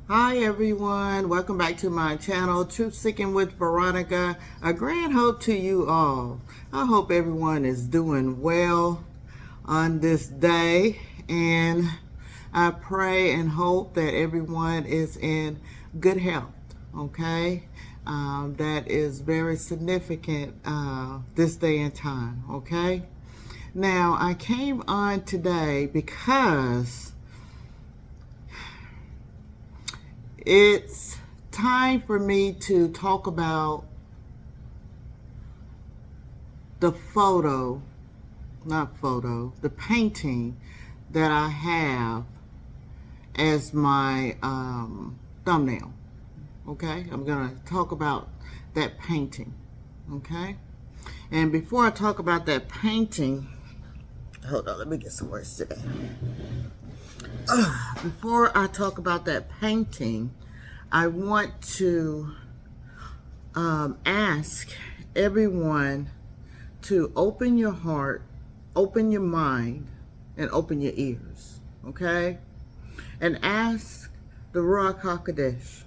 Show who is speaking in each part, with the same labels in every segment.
Speaker 1: Hi everyone, welcome back to my channel, Truth Seeking with Veronica. A grand hope to you all. I hope everyone is doing well on this day, and I pray and hope that everyone is in good health, okay? That is very significant this day and time, okay? Now, I came on today because it's time for me to talk about the the painting that I have as my thumbnail. Okay, I'm gonna talk about that painting. Okay, and before I talk about that painting, hold on, let me get somewhere to sit down. Before I talk about that painting, I want to ask everyone to open your heart, open your mind, and open your ears, okay? And ask the Ruach HaKodesh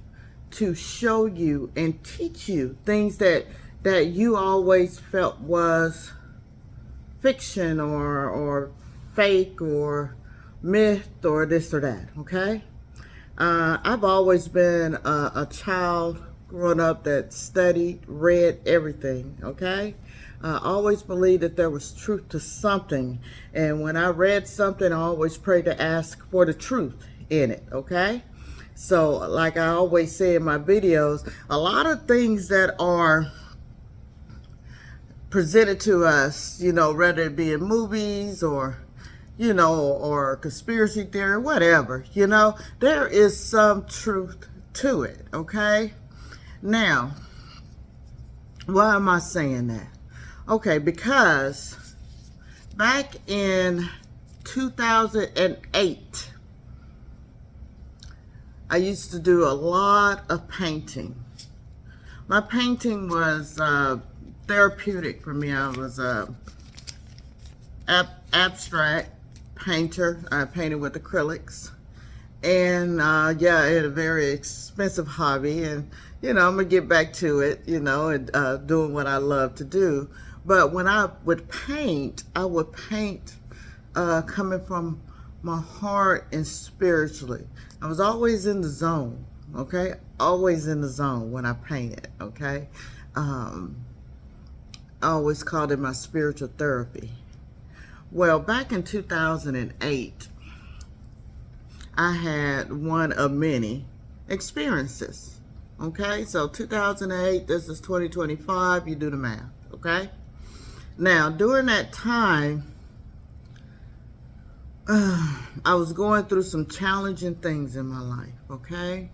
Speaker 1: to show you and teach you things that you always felt was fiction or fake or myth or this or that, okay? I've always been a child growing up that studied, read everything, okay? I always believed that there was truth to something. And when I read something, I always prayed to ask for the truth in it, okay? So, like I always say in my videos, a lot of things that are presented to us, whether it be in movies or or conspiracy theory, whatever, there is some truth to it, okay? Now, why am I saying that? Okay, because back in 2008, I used to do a lot of painting. My painting was therapeutic for me. I was a abstract painter. I painted with acrylics, and yeah, I had a very expensive hobby, and I'm gonna get back to it, and doing what I love to do. But when I would paint, I would paint coming from my heart and spiritually. I was always in the zone, okay? Always in the zone when I painted, okay? I always called it my spiritual therapy. Well, back in 2008, I had one of many experiences, okay? So 2008, this is 2025, you do the math, okay? Now, during that time, I was going through some challenging things in my life, okay?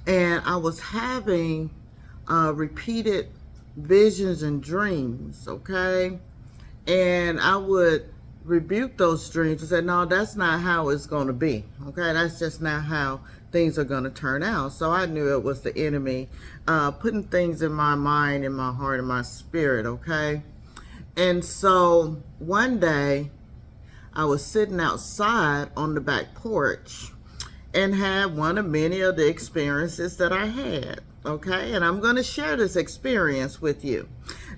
Speaker 1: And I was having repeated visions and dreams, okay? And I would rebuke those dreams and say, no, that's not how it's going to be, okay? That's just not how things are going to turn out. So I knew it was the enemy putting things in my mind, in my heart, in my spirit, okay? And so one day I was sitting outside on the back porch and had one of many of the experiences that I had, okay? And I'm going to share this experience with you.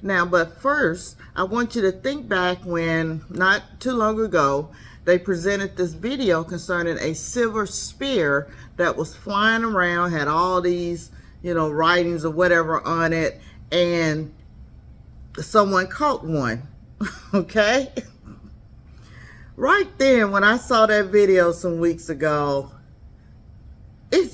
Speaker 1: Now, but first, I want you to think back when, not too long ago, they presented this video concerning a silver spear that was flying around, had all these, writings or whatever on it, and someone caught one, okay? Right then, when I saw that video some weeks ago, it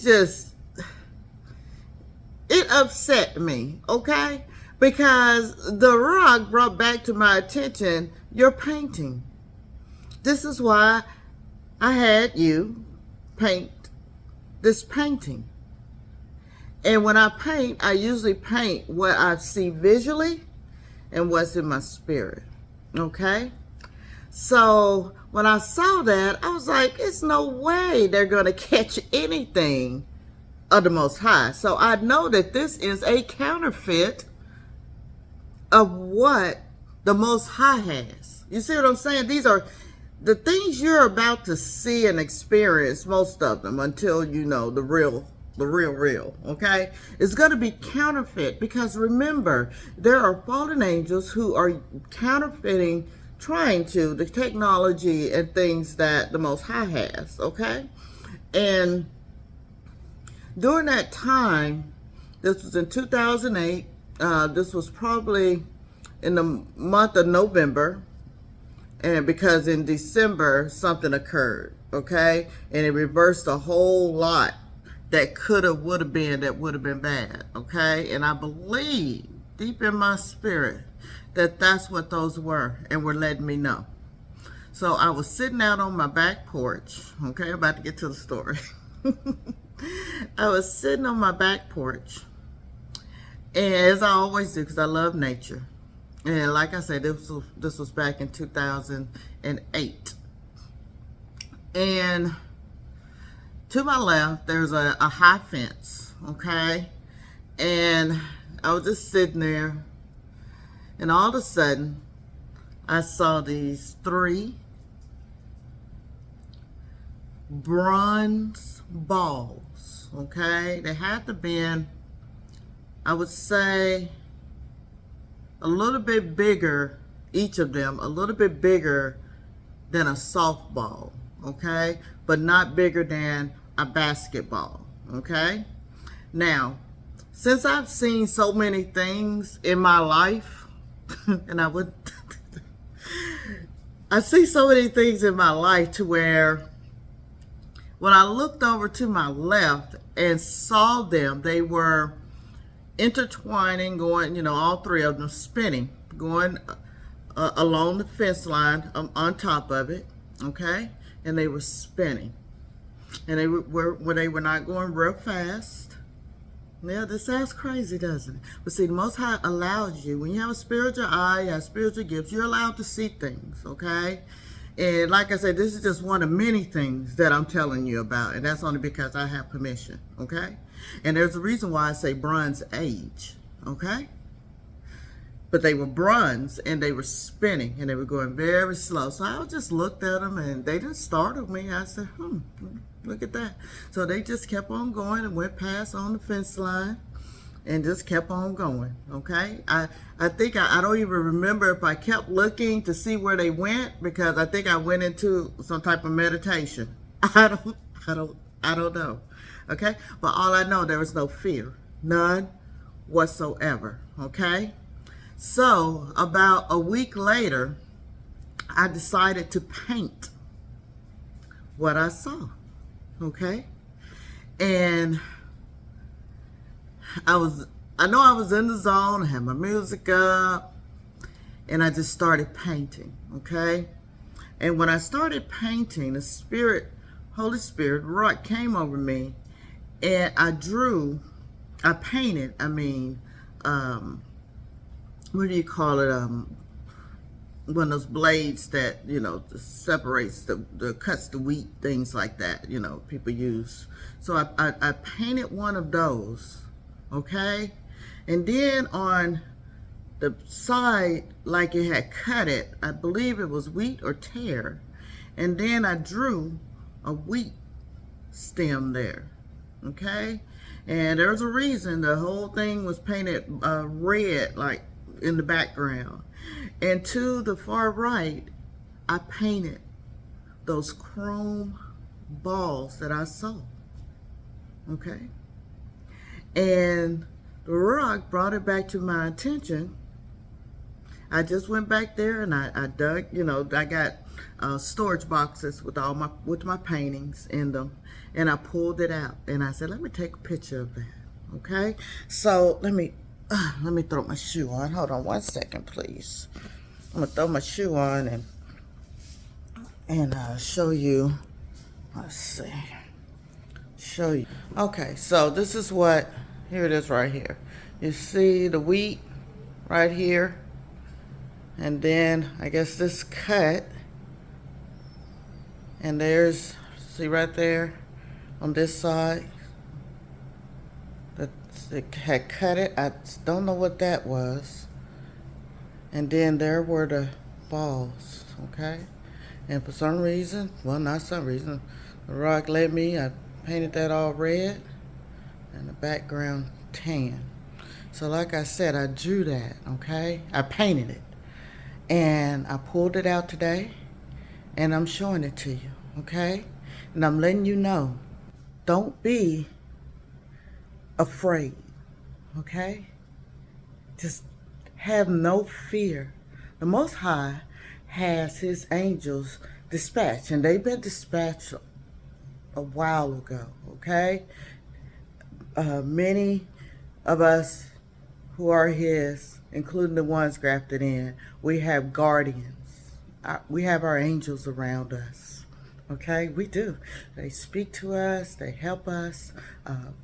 Speaker 1: upset me, okay? Because the rock brought back to my attention your painting. This is why I had you paint this painting. And when I paint, I usually paint what I see visually and what's in my spirit, okay? So when I saw that, I was like, it's no way they're going to catch anything of the Most High. So I know that this is a counterfeit of what the Most High has. You see what I'm saying? These are the things you're about to see and experience, most of them, until you know the real the real, okay? It's going to be counterfeit because remember, there are fallen angels who are counterfeiting, trying to, the technology and things that the Most High has, okay? And during that time, this was in 2008, this was probably in the month of November, and because in December something occurred, okay, and it reversed a whole lot that would have been bad, okay. And I believe deep in my spirit that that's what those were, and were letting me know. So I was sitting out on my back porch, okay, I'm about to get to the story. I was sitting on my back porch, and as I always do, because I love nature. And like I said, this was back in 2008. And to my left, there's a high fence, okay? And I was just sitting there, and all of a sudden, I saw these 3 bronze balls, okay? They had to be, I would say, a little bit bigger, each of them, a little bit bigger than a softball, okay? But not bigger than a basketball, okay? Now, since I've seen so many things in my life, and I see so many things in my life to where when I looked over to my left and saw them, they were intertwining, going, all 3 of them spinning, going along the fence line on top of it, okay? And they were spinning. And they were not going real fast. Yeah, this sounds crazy, doesn't it? But see, the Most High allows you, when you have a spiritual eye, you have spiritual gifts, you're allowed to see things, okay? And like I said, this is just one of many things that I'm telling you about, and that's only because I have permission, okay? And there's a reason why I say Bronze Age, okay? But they were bronze, and they were spinning, and they were going very slow. So I just looked at them, and they didn't startle me. I said, look at that. So they just kept on going and went past on the fence line and just kept on going, okay? I think I don't even remember if I kept looking to see where they went, because I think I went into some type of meditation. I don't know, okay? But all I know, there was no fear, none whatsoever, okay? So about a week later, I decided to paint what I saw, okay? And I know I was in the zone, I had my music up, and I just started painting, okay? And when I started painting, the Holy Spirit, Ruach, came over me, and I painted, what do you call it? One of those blades that, separates cuts the wheat, things like that, people use. So I painted one of those, okay? And then on the side, like it had cut it, I believe it was wheat or tear. And then I drew a wheat stem there, okay? And there's a reason the whole thing was painted red, like in the background. And to the far right, I painted those chrome balls that I saw, okay? And the Ruach brought it back to my attention. I just went back there and I dug, I got storage boxes with my paintings in them, and I pulled it out and I said, let me take a picture of that, okay? So let me throw my shoe on. Hold on 1 second, please. I'm gonna throw my shoe on and show you. Let's see. Show you. Okay, so this is what. Here it is, right here. You see the wheat right here, and then I guess this cut, and there's, see right there on this side. It had cut it. I don't know what that was. And then there were the balls, okay? And for some reason, well, not some reason, the Ruach led me. I painted that all red, and the background tan. So like I said, I drew that, okay? I painted it. And I pulled it out today, and I'm showing it to you, okay? And I'm letting you know, don't be afraid, okay? Just have no fear. The Most High has his angels dispatched, and they've been dispatched a while ago, okay? Many of us who are his, including the ones grafted in, we have guardians. We have our angels around us. Okay, we do. They speak to us, they help us.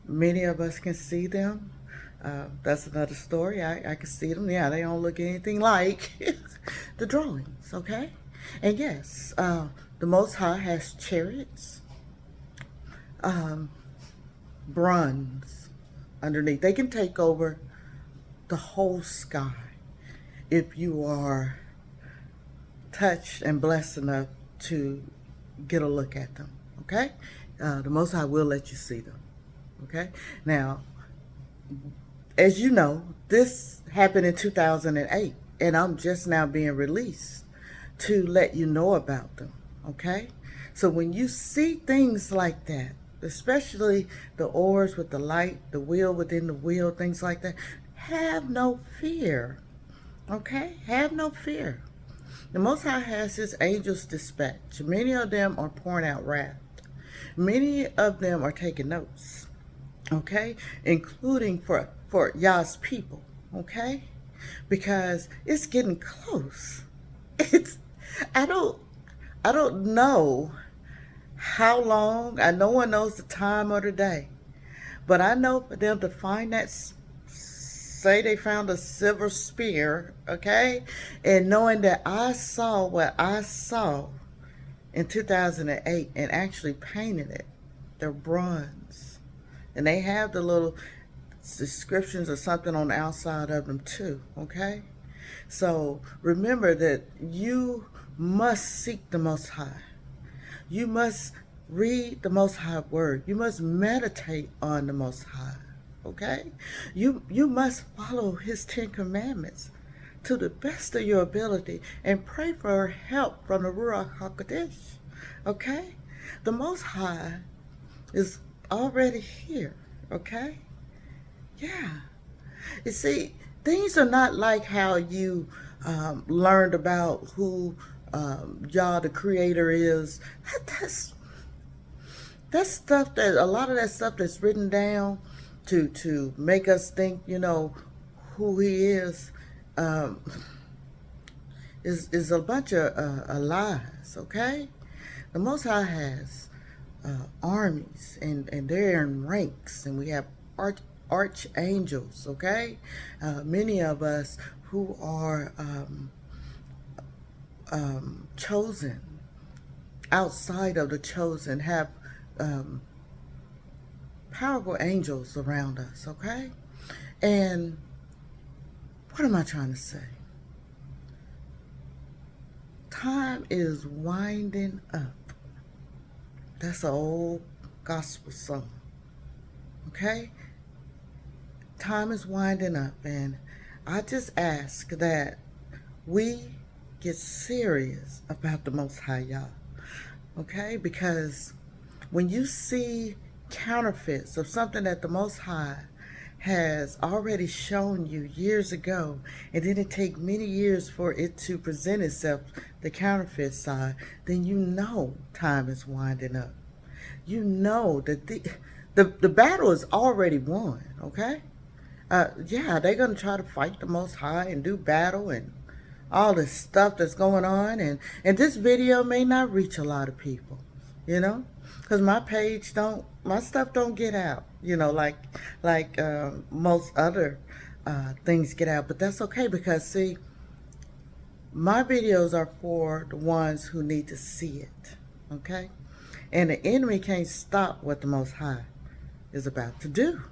Speaker 1: Many of us can see them. That's another story. I can see them. Yeah, they don't look anything like the drawings, okay? And yes, the Most High has chariots, bronze underneath. They can take over the whole sky if you are touched and blessed enough to get a look at them, okay? The Most High will let you see them, okay? Now, as you know, this happened in 2008, and I'm just now being released to let you know about them, okay? So when you see things like that, especially the oars with the light, the wheel within the wheel, things like that, have no fear, okay? Have no fear. The Most High has his angels dispatched. Many of them are pouring out wrath. Many of them are taking notes, okay? Including for Yah's people, okay? Because it's getting close. I don't know how long. No one knows the time or the day. But I know for them to find that, say they found a silver spear, okay? And knowing that I saw what I saw in 2008 and actually painted it, they're bronze. And they have the little descriptions or something on the outside of them too, okay? So remember that you must seek the Most High. You must read the Most High word. You must meditate on the Most High, okay? You must follow his 10 commandments to the best of your ability and pray for help from the Ruach HaKodesh, okay? The Most High is already here, okay? Yeah. You see, things are not like how you learned about who Yah the Creator is. That's stuff that, a lot of that stuff that's written down to make us think, you know, who he is a bunch of lies, okay? The Most High has armies, and they're in ranks, and we have archangels, okay? Many of us who are chosen, outside of the chosen, have powerful angels around us, okay? And what am I trying to say? Time is winding up. That's an old gospel song, okay? Time is winding up, and I just ask that we get serious about the Most High Yah, okay? Because when you see counterfeits of something that the Most High has already shown you years ago, and then it take many years for it to present itself, the counterfeit side, then you know time is winding up. You know that the battle is already won, okay? Yeah, they're going to try to fight the Most High and do battle and all this stuff that's going on. And this video may not reach a lot of people, you know, because my stuff don't get out, you know, like most other things get out. But that's okay, because, see, my videos are for the ones who need to see it, okay? And the enemy can't stop what the Most High is about to do.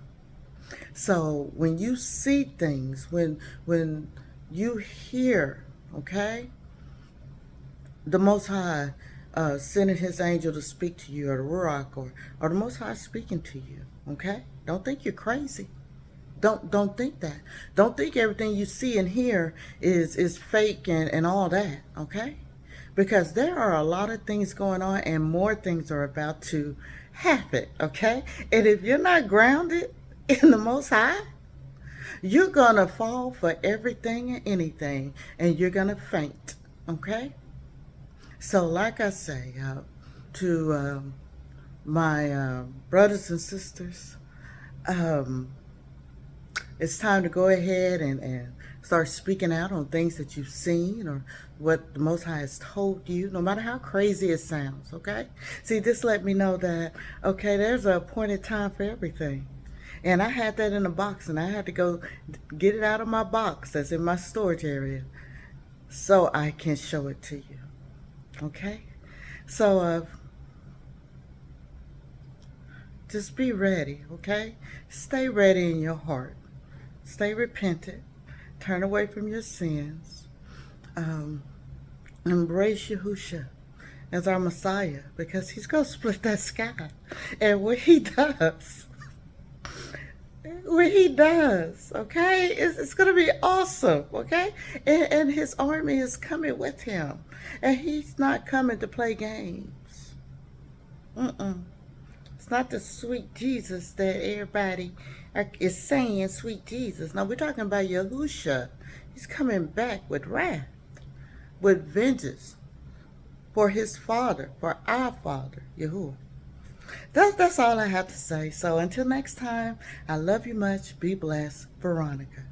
Speaker 1: So when you see things, when you hear, okay, the Most High sending his angel to speak to you, or the Ruach, or the Most High speaking to you, Okay? Don't think you're crazy. Don't think that. Don't think everything you see and hear is fake and all that, okay? Because there are a lot of things going on and more things are about to happen, okay? And if you're not grounded in the Most High, you're gonna fall for everything and anything and you're gonna faint, okay? So like I say, to my brothers and sisters, it's time to go ahead and start speaking out on things that you've seen or what the Most High has told you, no matter how crazy it sounds, okay? See, this let me know that, okay, there's a appointed time for everything. And I had that in a box, and I had to go get it out of my box that's in my storage area so I can show it to you, okay? So, just be ready, okay? Stay ready in your heart. Stay repentant. Turn away from your sins. Embrace Yahusha as our Messiah because he's going to split that sky. And when he does, okay, it's going to be awesome, okay? And his army is coming with him. And he's not coming to play games. It's not the sweet Jesus that everybody is saying, sweet Jesus. No, we're talking about Yahusha. He's coming back with wrath, with vengeance for his Father, for our Father, Yahuwah. That's all I have to say. So until next time, I love you much. Be blessed. Veronica.